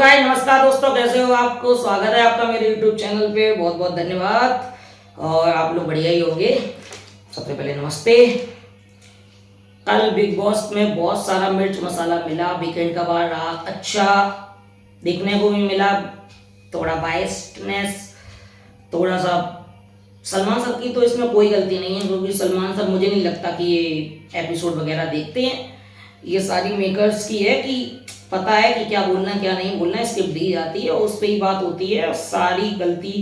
Guys नमस्कार दोस्तों, कैसे हो? आपको स्वागत है आपका मेरे YouTube चैनल पे। बहुत बहुत धन्यवाद और आप लोग बढ़िया ही होंगे। सबसे पहले नमस्ते। कल बिग बॉस में बहुत सारा मिर्च मसाला मिला। वीकेंड का बार रहा अच्छा देखने को भी मिला। थोड़ा बायस्डनेस, थोड़ा सा सलमान सर की तो इसमें कोई गलती नहीं है, क्योंकि सलमान सर मुझे नहीं लगता कि ये एपिसोड वगैरह देखते हैं। ये सारी मेकर्स की है कि पता है कि क्या बोलना है क्या नहीं बोलना है, स्क्रिप्ट दी जाती है उस पर ही बात होती है और सारी गलती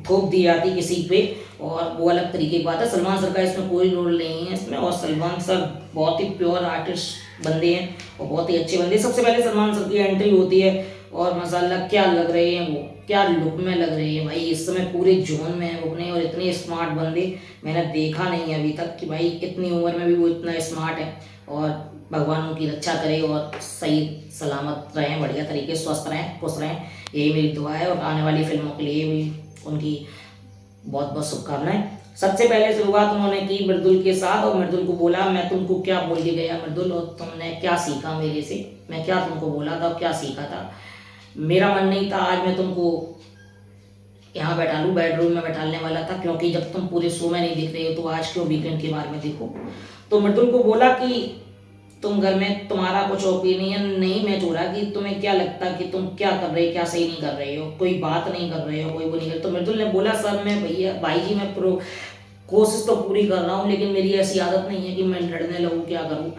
थोप दी जाती है किसी पे, और वो अलग तरीके की बात है। सलमान सर का इसमें कोई रोल नहीं है इसमें, और सलमान सर बहुत ही प्योर आर्टिस्ट बंदे हैं और बहुत ही अच्छे बंदे। सबसे पहले सलमान सर की एंट्री होती है और माशाल्लाह क्या लग रहे हैं वो, क्या लुक में लग रहे हैं भाई। इस समय पूरे जोन में है रुकने, और इतने स्मार्ट बंदे मैंने देखा नहीं है अभी तक कि भाई इतनी उम्र में भी वो इतना स्मार्ट है। और भगवान उनकी रक्षा करे और सही सलामत रहें, बढ़िया तरीके स्वस्थ रहें, खुश रहें, यही मेरी दुआ है। और आने वाली फिल्मों के लिए भी उनकी बहुत बहुत शुभकामनाएं। सबसे पहले शुरुआत उन्होंने की मृदुल के साथ, और मृदुल को बोला मैं तुमको क्या बोल के गया मृदुल, और तुमने क्या सीखा मेरे से, मैं क्या तुमको बोला था, क्या सीखा था। मेरा मन नहीं था आज मैं तुमको यहाँ बैठा लूँ, बेडरूम में बैठाने वाला था, क्योंकि जब तुम पूरे शो में नहीं दिख रहे हो तो आज क्यों वीकेंड के बारे में देखो। तो मृदुल को बोला कि तुम घर में तुम्हारा कुछ ओपिनियन नहीं मैच हो रहा, कि तुम्हें क्या लगता कि तुम क्या कर रहे हो, क्या सही नहीं कर रहे हो, कोई बात नहीं कर रहे हो, कोई वो नहीं कर। तो मृदुल ने बोला सर मैं भैया भाई जी मैं प्रो कोशिश तो पूरी कर रहा हूँ, लेकिन मेरी ऐसी आदत नहीं है कि मैं लड़ने लगूँ, क्या करूँ।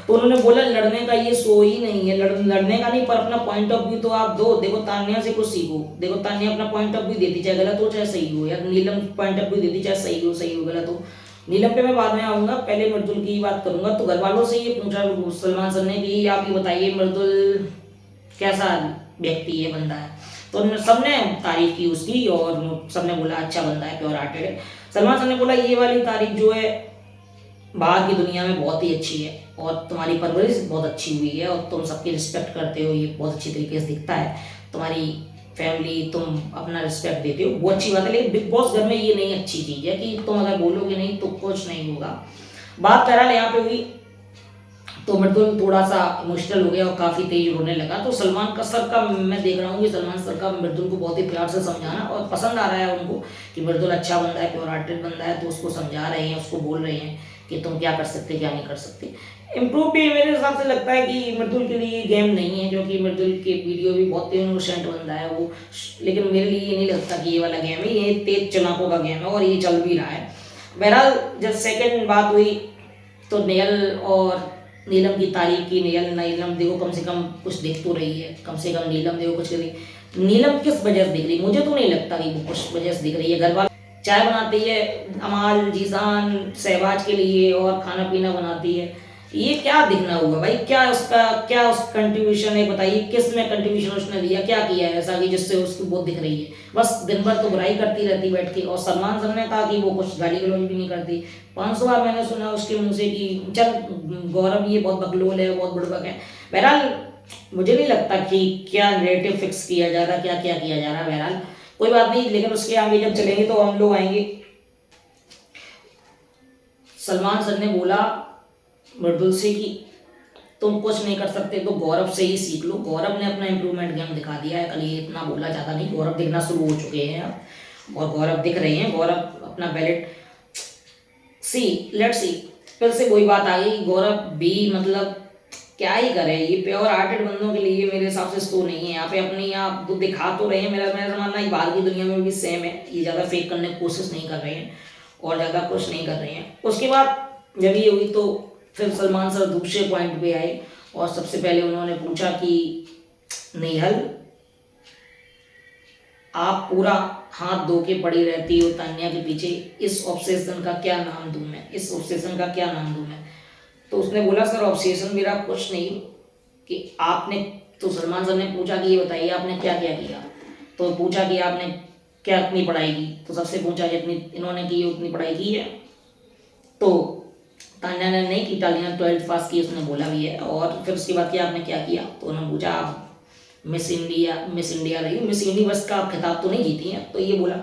तो उन्होंने बोला लड़ने का ये शो ही नहीं है, लड़ने का नहीं, पर अपना पॉइंट ऑफ व्यू तो आप दो। देखो तान्या से कुछ सीखो, देखो तान्या अपना पॉइंट ऑफ व्यू देती, चाहे गलत हो चाहे सही हो, या नीलम पॉइंट ऑफ व्यू देती, चाहे सही हो गलत हो। नीलम पे मैं बाद में आऊंगा, पहले मृदुल की बात करूंगा। तो घर वालों से ये पूछा सलमान सर ने कि आप ये बताइए मृदुल कैसा व्यक्ति है, बंदा है। तो सबने तारीफ की उसकी, और सबने बोला अच्छा बंदा है, प्योर हार्टेड है। सलमान सर ने बोला ये वाली तारीफ जो है बाहर की दुनिया में बहुत ही अच्छी है, और तुम्हारी परवरिश बहुत अच्छी हुई है, और तुम सबकी रिस्पेक्ट करते हो, ये बहुत अच्छी तरीके से दिखता है। तुम्हारी फैमिली, तुम अपना रिस्पेक्ट देते हो, वो अच्छी बात है। लेकिन बिग बॉस घर में ये नहीं अच्छी चीज़ है कि तुम अगर बोलोगे नहीं तो कुछ नहीं होगा। बात बहरहाल यहाँ पे हुई तो मृदुल थोड़ा सा इमोशनल हो गया और काफ़ी तेज रोने लगा। तो सलमान का सर का मैं देख रहा हूँ कि सलमान सर का मृदुल को बहुत ही प्यार से समझाना और पसंद आ रहा है उनको कि मृदुल अच्छा बंदा है, प्योर हार्टेड बंदा है। तो उसको समझा रहे हैं, उसको बोल रहे हैं कि तुम क्या कर सकते क्या नहीं कर सकते। इम्प्रूव भी मेरे हिसाब से लगता है कि मृदुल के लिए गेम नहीं है, क्योंकि मृदुल के वीडियो भी बहुत इनोसेंट बंदा है वो। लेकिन मेरे लिए ये नहीं लगता कि ये वाला गेम है, ये तेज चनाकों का गेम है और ये चल भी रहा है। बहरहाल जब सेकेंड बात हुई तो नेयल और नीलम की तारीफ की। नीलम देखो कम से कम कुछ दिख तो रही है, कम से कम नीलम देखो कुछ कर। नीलम किस वजह से दिख रही, मुझे तो नहीं लगता कि वो कुछ वजह से दिख रही है। घर वाले चाय बनाती है अमाल जीजान शहबाज के लिए और खाना पीना बनाती है, ये क्या दिखना हुआ भाई, क्या उसका क्या उस कंट्रीब्यूशन है बताइए, किस में कंट्रीब्यूशन उसने दिया, क्या किया है ऐसा कि जिससे उसकी बहुत दिख रही है। बस दिन भर तो बुराई करती रहती बैठ के। और सलमान सर ने कहा कि वो कुछ गाली गलौज भी नहीं करती। 500 बार मैंने सुना उसके मुंह से कि चल गौरव ये बहुत बकलोल है, बहुत बुड़बक है। बहरहाल मुझे नहीं लगता कि क्या नैरेटिव फिक्स किया जा रहा, क्या क्या किया जा रहा। बहरहाल कोई बात नहीं, लेकिन उसके आगे जब चलेंगे तो हम लोग आएंगे। सलमान सर ने बोला मृदुल से कि तुम कुछ नहीं कर सकते तो गौरव से ही सीख लो। गौरव ने अपना इंप्रूवमेंट गेम दिखा दिया है, कल ये इतना बोला जाता नहीं, गौरव दिखना शुरू हो चुके हैं अब, और गौरव दिख रहे हैं। गौरव अपना बैलेट सी लेट्स सी, फिर से वही बात आ गई कि गौरव भी मतलब क्या ही करे, ये प्योर आर्टेड बंदों के लिए मेरे हिसाब से तो नहीं है। यहाँ पे अपनी आप तो दिखा तो रहे हैं, मेरा मेरा मानना है बाहर की दुनिया में भी सेम है, ये ज़्यादा फेक करने की कोशिश नहीं कर रहे हैं और ज़्यादा कुछ नहीं कर रहे हैं। उसके बाद जब ये हुई तो फिर सलमान सर दूसरे पॉइंट पे आए और सबसे पहले उन्होंने पूछा कि नेहल आप पूरा हाथ धो के पड़ी रहती हो तान्या के पीछे, इस ऑब्सेशन का क्या नाम दूं मैं, इस ऑब्सेशन का क्या नाम दूं मैं। तो उसने बोला सर ऑब्सेशन मेरा कुछ नहीं कि आपने, तो सलमान सर ने पूछा कि ये बताइए आपने क्या क्या किया। तो पूछा कि आपने क्या इतनी पढ़ाई की, तो सबसे पूछा जितनी इन्होंने की उतनी पढ़ाई की है। तो तान्या ने नहीं की, तान्या 12th पास की, उसने बोला भी है। और फिर उसके बाद क्या आपने क्या किया, तो उन्होंने पूछा आप मिस इंडिया रही, मिस यूनिवर्स का खिताब तो नहीं जीती हैं। तो ये बोला,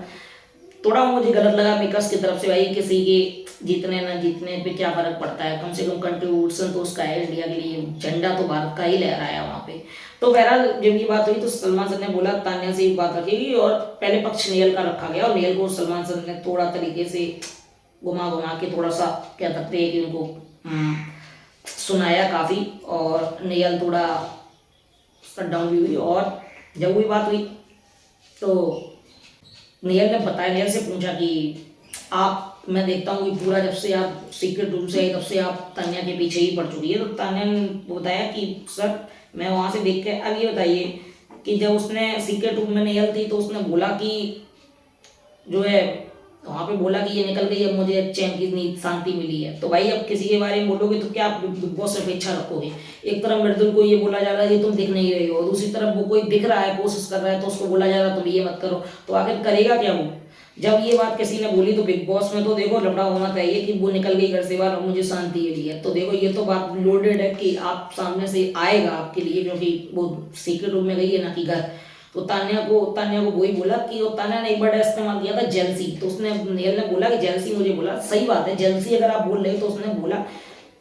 थोड़ा मुझे गलत लगा मेकर्स की तरफ से भाई, किसी के जीतने ना जीतने पे क्या फर्क पड़ता है, कम से कम कंट्रीब्यूशन तो उसका है इंडिया के लिए, झंडा तो भारत का ही लहराया है वहाँ पे। तो बहरहाल जब ये बात हुई तो सलमान सर ने बोला तान्या से एक बात रखेगी, और पहले पक्ष नेहल का रखा गया, और नेहल को सलमान सर ने थोड़ा तरीके से घुमा घुमा के थोड़ा सा क्या करते हैं कि उनको सुनाया काफ़ी, और नेहल थोड़ा शट डाउन भी हुई। और जब वही बात हुई तो नेहल ने बताया, नेहल से पूछा कि आप, मैं देखता हूँ कि पूरा जब से आप सीक्रेट रूम से आई तब से आप तान्या के पीछे ही पड़ चुकी है। तो तान्या ने बताया कि सर मैं वहाँ से देख के, अब ये बताइए कि जब उसने सीक्रेट रूम में नेहल थी तो उसने बोला कि जो है वहाँ पे बोला कि ये निकल गई, अब मुझे चैन की नींद शांति मिली है। तो भाई अब किसी के बारे में बोलोगे तो क्या आप बिग बॉस से अपेक्षा रखोगे? एक तरफ मृदुल को ये बोला जा रहा है कि तुम दिख नहीं रही हो, दूसरी तरफ वो कोई दिख रहा है कोशिश कर रहा है तो उसको बोला जा रहा है तुम ये मत करो, तो आखिर करेगा क्या वो? जब ये बात किसी ने बोली तो बिग बॉस में तो देखो लफड़ा होना चाहिए कि वो निकल गई घर से बाहर और मुझे शांति के लिए, तो देखो ये तो बात लोडेड है कि आप सामने से आएगा आपके लिए, क्योंकि वो सीक्रेट रूम में गई है ना कि घर। तो तान्या को वही बोला कि, और तान्या ने एक वर्ड इस्तेमाल किया था जेलसी, तो उसने नेहल ने बोला कि जेलसी, मुझे बोला सही बात है जेलसी अगर आप बोल रहे हो, तो उसने बोला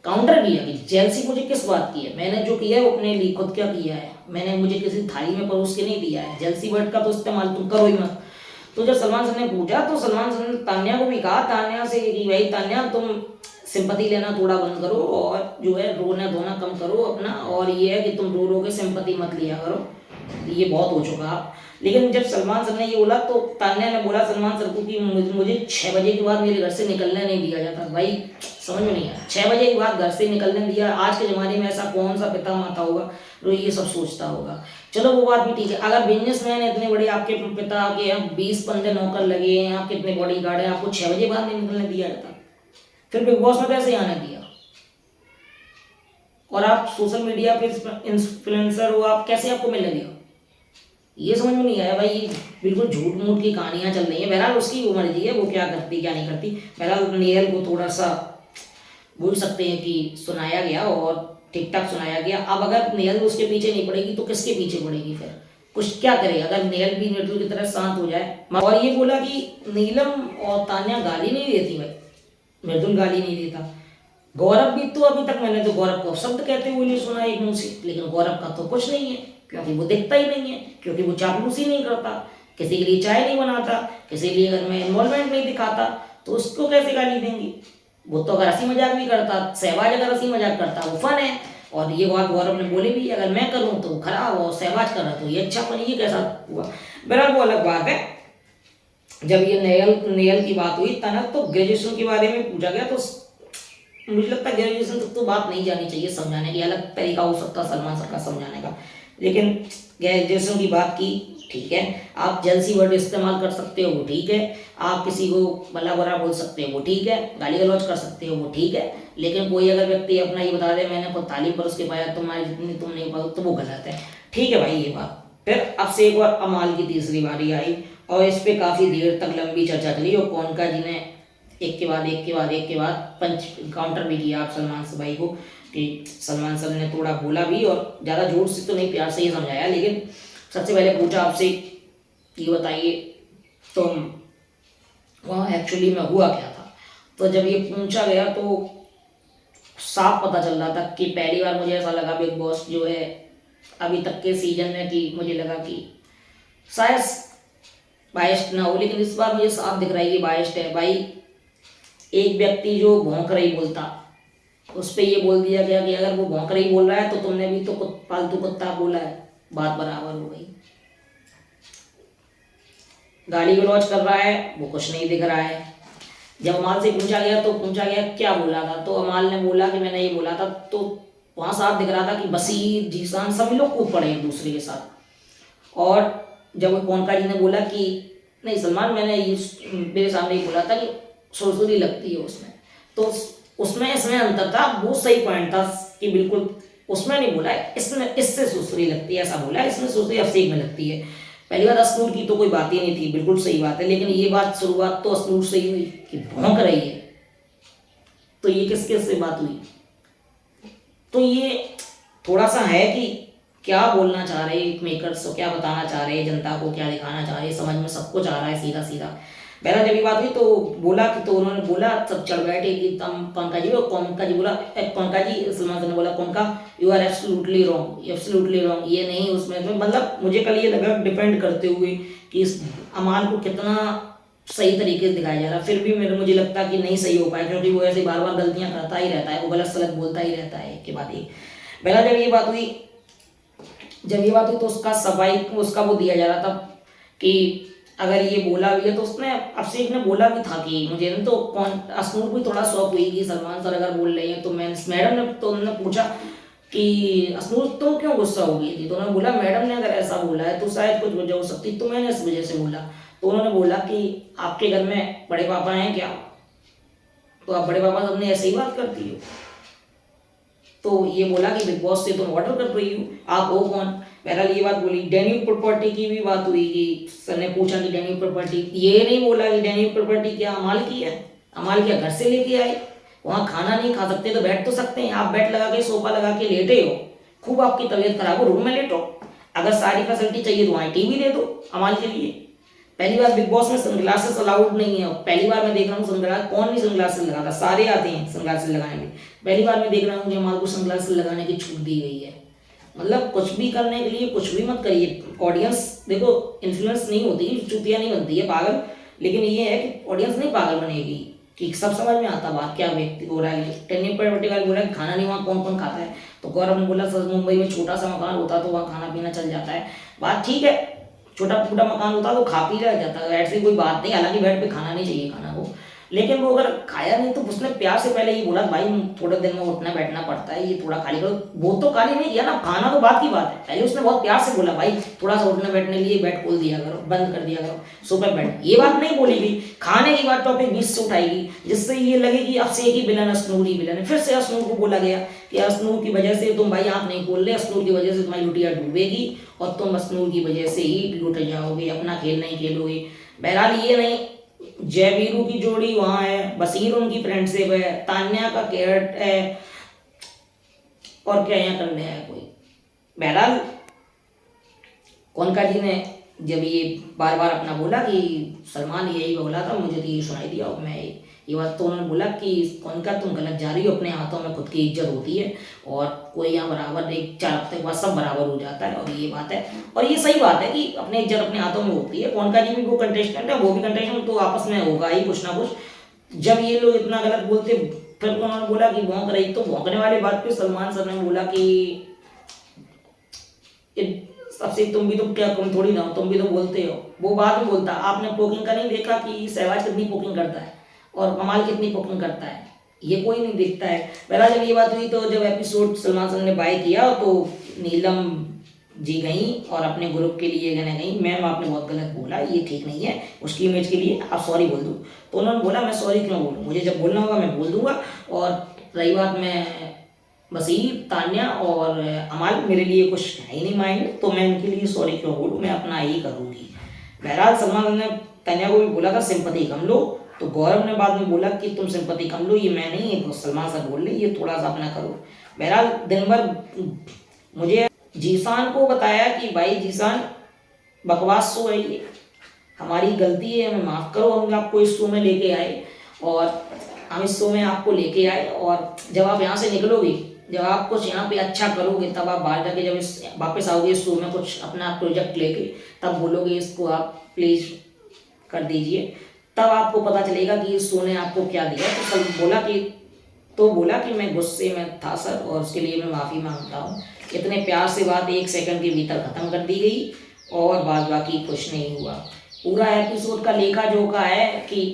काउंटर किया कि जेलसी मुझे किस बात की है, मैंने जो किया है वो अपने लिए खुद क्या किया है, मैंने मुझे किसी थाली में परोस के नहीं दिया है, जेलसी वर्ड का तो इस्तेमाल तुम करो ही मत। तो जब सलमान सर ने पूछा तो सलमान सर ने तान्या को भी कहा, तान्या से कि भाई तान्या तुम सिंपति लेना थोड़ा बंद करो, और जो है रोना धोना कम करो अपना, और ये है कि तुम रो रो के सिंपति मत लिया करो, ये बहुत हो चुका। लेकिन जब सलमान सर ने ये बोला तो तान्या ने बोला सलमान सर को कि मुझे 6 बजे के बाद मेरे घर से निकलने नहीं दिया जाता। भाई समझ में नहीं आया, 6 बजे के बाद घर से निकलने दिया? आज के ज़माने में ऐसा कौन सा पिता माता होगा जो ये सब सोचता होगा? चलो वो बात भी ठीक है, अगर बिजनेसमैन है इतने बड़े, आपके पिता के यहाँ 20 बंदे नौकर लगे हैं, आपके इतने बॉडी गार्ड है, आपको 6 बजे बाद नहीं निकलने दिया जाता, फिर बिग बॉस में कैसे आने दिया? और आप सोशल मीडिया पे इन्फ्लुएंसर हो, आप कैसे आपको मिलने दिया? ये समझ में नहीं आया भाई, बिल्कुल झूठ मूठ की कहानियां चल रही हैं। बहरहाल उसकी वो मर्जी है, वो क्या करती क्या नहीं करती। बहरहाल नेहल को थोड़ा सा बोल सकते हैं कि सुनाया गया और ठीक ठाक सुनाया गया। अब अगर नेहल उसके पीछे नहीं पड़ेगी तो किसके पीछे पड़ेगी? फिर कुछ क्या करे अगर नेहल भी मृदुल की तरह शांत हो जाए। और ये बोला कि नीलम और तान्या गाली नहीं देती भाई, मृदुल गाली नहीं देता। गौरव भी तो अभी तक मैंने तो गौरव को शब्द कहते हुए नहीं सुना एक मुंह से, लेकिन गौरव का तो कुछ नहीं है क्योंकि वो दिखता ही नहीं है, क्योंकि वो चापलूसी नहीं करता, किसी के लिए चाय नहीं बनाता, किसी के लिए अगर मैं इन्वॉल्वमेंट नहीं दिखाता, तो उसको कैसे गाली देंगी? वो तो अगर हंसी मजाक भी करता, सहवाज अगर हंसी मजाक करता वो फन है, और ये बात गौरव ने बोली भी, अगर मैं करूँ तो खराब, और सहवाज कर रहा तो ये अच्छा फन, ये कैसा हुआ? बहरहाल वो अलग बात है। जब ये नेहल की बात हुई तनक तो ग्रेजुएशन के बारे में पूछा गया, तो मुझे लगता है ग्रेजुएशन तक तो बात नहीं जानी चाहिए समझाने की, अलग तरीका हो सकता है सलमान सर का समझाने का, लेकिन ग्रेजुएशन की बात की ठीक है। आप जेलसी वर्ड इस्तेमाल कर सकते हो वो ठीक है, आप किसी को भला बुरा बोल सकते हो वो ठीक है, गाली गलौज कर सकते हो वो ठीक है, लेकिन कोई अगर व्यक्ति अपना ये बता दे मैंने खुद तालीम पर उसके पाया तुम्हारी जितनी तुम नहीं पाओ, तो वो गलत है। ठीक है भाई ये बात। फिर अब से एक बार अमाल की तीसरी बारी आई, और इस पर काफ़ी देर तक लंबी चर्चा चली, और कौन का जिन्हें एक के बाद एक के बाद एक के बाद पंच काउंटर भी किया आप सलमान से भाई को, कि सलमान सर ने थोड़ा बोला भी, और ज़्यादा जोर से तो नहीं प्यार से ही समझाया, लेकिन सबसे पहले पूछा आपसे ये बताइए तुम वहाँ एक्चुअली में हुआ क्या था। तो जब ये पूछा गया तो साफ पता चल रहा था कि पहली बार मुझे ऐसा लगा बिग बॉस जो है अभी तक के सीजन में, कि मुझे लगा कि शायद बायस्ड ना हो, लेकिन इस बार मुझे साफ दिख रहा है कि बायस्ड है भाई। एक व्यक्ति जो भौंक रही बोलता, उस पर यह बोल दिया गया कि अगर वो भौंक रही बोल रहा है तो तुमने भी तो पालतू कुत्ता बोला है, बात बराबर हो गई। गाली गलौज कर रहा है वो कुछ नहीं दिख रहा है। जब अमाल से पूछा गया तो पूछा गया क्या बोला था, तो अमाल ने बोला कि मैंने ये बोला था, तो वहाँ साफ दिख रहा था कि बसीर जीसान सभी लोग कूद पड़े एक दूसरे के साथ। और जब वो कौनका जी ने बोला कि नहीं सलमान मैंने ये मेरे सामने ही बोला था कि सुरसुरी लगती है उसमें, तो उसमें इसमें अंतर था, वो सही पॉइंट था कि बिल्कुल उसमें नहीं बोला है इसमें इससे सुरसुरी लगती है, ऐसा बोला है इसमें सुरसुरी अफसेक में लगती है। पहली बात अश्नूर की तो कोई बात ही नहीं थी, बिल्कुल सही बात है, लेकिन ये बात शुरुआत तो अश्नूर से ही हुई कि भौंक रही है, तो ये किस किस से बात हुई? तो ये थोड़ा सा है कि क्या बोलना चाह रहे मेकर्स, क्या बताना चाह रहे जनता को, क्या दिखाना चाह रहे, समझ में सबको आ रहा है सीधा सीधा। बहरहाल जब ये बात हुई तो बोला कि, तो उन्होंने बोला, सब चढ़ बैठे कि तुम कौनका जी हो, कौनका जी बोला, कौनका जी, सलमान खान ने बोला कौनका, यू आर एब्सोल्युटली रॉन्ग, ये नहीं उसमें मतलब मुझे कल ये लगा डिपेंड करते हुए कि इस अमाल को कितना सही तरीके से दिखाया जा रहा, फिर भी मुझे लगता कि नहीं सही हो पाया, क्योंकि वो ऐसे बार बार गलतियां करता ही रहता है, वो गलत सलत बोलता ही रहता है एक के बाद एक। बहरहाल जब ये बात हुई तो उसका सफाई उसका वो दिया जा रहा था कि अगर ये बोला भी है तो उसने अभिषेक ने बोला भी था कि मुझे तो कौन अश्नूर भी थोड़ा शौक हुई कि सलमान सर अगर बोल रहे हैं तो मैं मैडम ने तो उन्होंने पूछा कि अश्नूर तुम क्यों गुस्सा हो गई थी, तो उन्होंने बोला मैडम ने अगर ऐसा बोला है तो शायद कुछ वजह हो सकती, तो मैंने इस वजह से बोला। तो उन्होंने बोला कि आपके घर में बड़े पापा हैं क्या, तो आप बड़े पापा सबने ऐसे ही बात करती हो, तो ये बोला कि बिग बॉस से तुम ऑर्डर कर रही हो, आप हो कौन। बहरहाल ये बात बोली। डेन्यू प्रॉपर्टी की भी बात हुई कि सर ने पूछा कि डेन्यू प्रॉपर्टी, ये नहीं बोला कि डेन्यू प्रॉपर्टी क्या अमाल की है, अमाल क्या घर से लेके आए, वहाँ खाना नहीं खा सकते तो बैठ तो सकते हैं, आप बेड लगा के सोफा लगा के लेटे हो, खूब आपकी तबीयत खराब हो रूम में लेटो, अगर सारी फैसिलिटी चाहिए तो वहाँ टीवी दे दो अमाल के लिए। पहली बार बिग बॉस में सनग्लासेस अलाउड नहीं है, पहली बार मैं देख रहा हूँ सनग्लास, कौन नहीं सनग्लासेस लगाता, सारे आते हैं सनग्लासेस लगाने में, पहली बार मैं देख रहा हूँ कि अमाल को सनग्लासेस लगाने की छूट दी गई है। मतलब कुछ भी करने के लिए कुछ भी मत करिए, ऑडियंस देखो इन्फ्लुएंस नहीं होती, चुतिया नहीं बनती है पागल, लेकिन ये है कि ऑडियंस नहीं पागल बनेगी कि सब समझ में आता बात क्या व्यक्ति हो रहा है। टेनिंग पर वाला बोला कि खाना नहीं वहाँ कौन कौन खाता है, तो गौरव ने बोला सर मुंबई में छोटा सा मकान होता तो वहाँ खाना पीना चल जाता है, बात ठीक है, छोटा फूटा मकान होता तो खा पी रह जाता, ऐसी कोई बात नहीं, हालांकि बेड पे खाना नहीं चाहिए खाना को, लेकिन वो अगर खाया नहीं तो उसने प्यार से पहले ये बोला भाई थोड़े दिन में उठना बैठना पड़ता है, ये थोड़ा खाली करो, वो तो खाली नहीं किया ना, खाना तो बात की बात है, पहले उसने बहुत प्यार से बोला भाई थोड़ा सा उठने बैठने लिए बेड खोल दिया करो, बंद कर दिया करो, सोफे बेड, ये बात नहीं बोली गई, खाने की बात टॉपिक बीच से उठाएगी जिससे ये लगे कि अब से एक ही विलन अश्नूर ही विलन है, फिर से अश्नूर को बोला गया कि अश्नूर की वजह से तुम भाई आंख नहीं खोल रहे, अश्नूर की वजह से तुम्हारी लुटिया डूबेगी और तुम अश्नूर की वजह से ही लुट जाओगे, अपना खेल नहीं खेलोगे। बहरहाल ये नहीं, जय वीरू की जोड़ी वहां है, बसीर उनकी फ्रेंडशिप है, तान्या का कैरेट है, और क्या यहाँ करने है कोई। बहरहाल कौनका जी ने जब ये बार बार अपना बोला कि सलमान यही बोला था मुझे तो ये सुनाई दिया और मैं ये बात, तो उन्होंने बोला कि कौनका तुम गलत जा रही हो, अपने हाथों में खुद की इज्जत होती है और कोई यहाँ बराबर एक 4 हफ्ते के बाद सब बराबर हो जाता है, और ये बात है और ये सही बात है कि अपनी इज्जत अपने हाथों में होती है। कौनका जी भी वो कंटेस्टेंट है, वो भी कंटेस्टेंट, तो आपस में होगा ही कुछ ना कुछ। जब ये लोग इतना गलत बोलते फिर उन्होंने बोला कि भौंक रही, तो भौंकने वाली बात पे सलमान सर ने बोला कि सबसे तुम भी तो क्या तुम थोड़ी ना हो, तुम भी तो बोलते हो, वो बाद में बोलता, आपने पोकिंग का नहीं देखा कि सहवाज कितनी पोकिंग करता है और कमाल कितनी पोकिंग करता है, ये कोई नहीं देखता है। पहला जब ये बात हुई तो जब एपिसोड सलमान सर ने बाय किया तो नीलम जी गई और अपने ग्रुप के लिए कहने गई मैम आपने बहुत गलत बोला, ये ठीक नहीं है, उसकी इमेज के लिए आप सॉरी बोल दो। तो उन्होंने बोला मैं सॉरी क्यों बोलूँ, मुझे जब बोलना होगा मैं बोल दूंगा, और रही बात मैं बसीर तान्या और अमाल मेरे लिए कुछ है ही नहीं माइंड, तो मैं इनके लिए सॉरी क्यों बोलूँ, मैं अपना ही करूँगी। बहरहाल सलमान ने तान्या को भी बोला था सिंपैथी कम लो, तो गौरव ने बाद में बोला कि तुम सिंपैथी कम लो, ये मैं नहीं है, तो सलमान सर बोल रहे ये थोड़ा सा अपना करो। बहरहाल दिन भर मुझे जीसान को बताया कि भाई जीसान बकवास शो है ये, हमारी गलती है, हमें माफ़ करो, हम आपको इस शो में लेके आए और हम इस शो में आपको लेके आए, और जब आप यहाँ से निकलोगे, जब आप कुछ यहाँ पे अच्छा करोगे, तब आप बाहर जाके जब वापस आओगे इस शो में कुछ अपना प्रोजेक्ट लेके, तब बोलोगे इसको आप प्लीज़ कर दीजिए, तब आपको पता चलेगा कि इस शो ने आपको क्या दिया। तो कल बोला कि मैं गुस्से में था सर और उसके लिए मैं माफ़ी मांगता हूँ। इतने प्यार से बात 1 सेकंड के भीतर ख़त्म कर दी गई और बाद बाकी कुछ नहीं हुआ। पूरा एपिसोड का लेखा जोखा है कि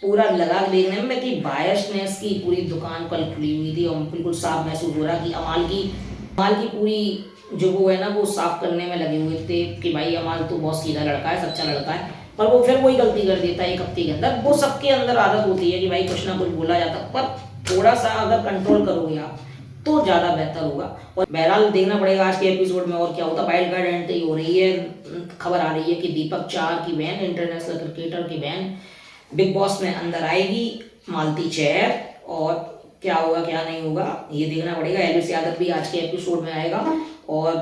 पूरा लगा देखने में कि बायसनेस की पूरी दुकान कल खुली हुई थी और बिल्कुल साफ महसूस हो रहा कि अमाल की पूरी जो वो है ना वो साफ करने में लगे हुए थे कि भाई अमाल तो बहुत सीधा लड़का है, सच्चा लड़का है, पर वो फिर वही गलती कर देता है 1 हफ्ते के अंदर। वो सबके अंदर आदत होती है कि भाई कुछ ना कुछ बोला जाता, पर थोड़ा सा अगर कंट्रोल करोगे आप तो ज़्यादा बेहतर होगा। और बहरहाल देखना पड़ेगा आज के एपिसोड में और क्या होता है। वाइल्ड कार्ड एंट्री हो रही है, खबर आ रही है कि दीपक चार की बहन, इंटरनेशनल क्रिकेटर की बहन, बिग बॉस में अंदर आएगी, मालती चेयर, और क्या होगा क्या नहीं होगा ये देखना पड़ेगा। एलिस यादव भी आज के एपिसोड में आएगा और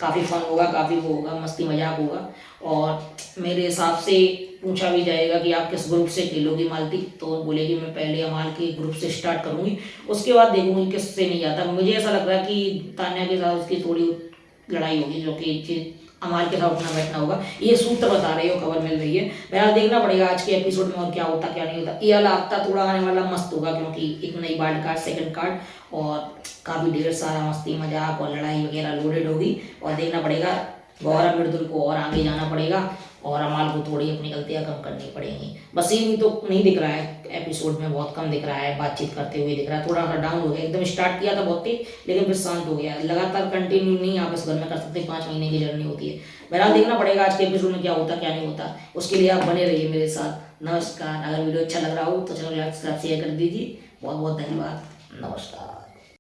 काफ़ी फन होगा, काफ़ी वो होगा, मस्ती मजाक होगा। और मेरे हिसाब से पूछा भी जाएगा कि आप किस ग्रुप से खेलोगी मालती, तो बोलेगी मैं पहले अमाल के ग्रुप से स्टार्ट करूँगी, उसके बाद देखूंगी किससे नहीं जाता। मुझे ऐसा लग रहा है कि तान्या के साथ उसकी थोड़ी लड़ाई होगी, जो कि अमाल के साथ उठना बैठना होगा, ये सूत्र बता रही हो, खबर मिल रही है। बहरहाल देखना पड़ेगा आज के एपिसोड में और क्या होता क्या नहीं होता। ये वाला हफ्ता थोड़ा आने वाला मस्त होगा, क्योंकि एक नई वाइल्ड कार्ड, सेकंड कार्ड, और काफ़ी ढेर सारा मस्ती मजाक और लड़ाई वगैरह लोडेड होगी। और देखना पड़ेगा गौरव मृदुल को और आगे जाना पड़ेगा और अमाल को थोड़ी अपनी गलतियां कम करनी पड़ेंगी। वसीम भी तो नहीं दिख रहा है एपिसोड में, बहुत कम दिख रहा है, बातचीत करते हुए दिख रहा है, थोड़ा सा डाउन हो गया। एकदम स्टार्ट किया था बहुत तेज, लेकिन फिर शांत हो गया। लगातार कंटिन्यू नहीं आप इस घर में कर सकते, 5 महीने की जर्नी होती है। बहरहाल देखना पड़ेगा आज के एपिसोड में क्या होता क्या नहीं होता, उसके लिए आप बने रहिए मेरे साथ। नमस्कार। अगर वीडियो अच्छा लग रहा हो तो चैनल को लाइक शेयर कर दीजिए। बहुत बहुत धन्यवाद। नमस्कार।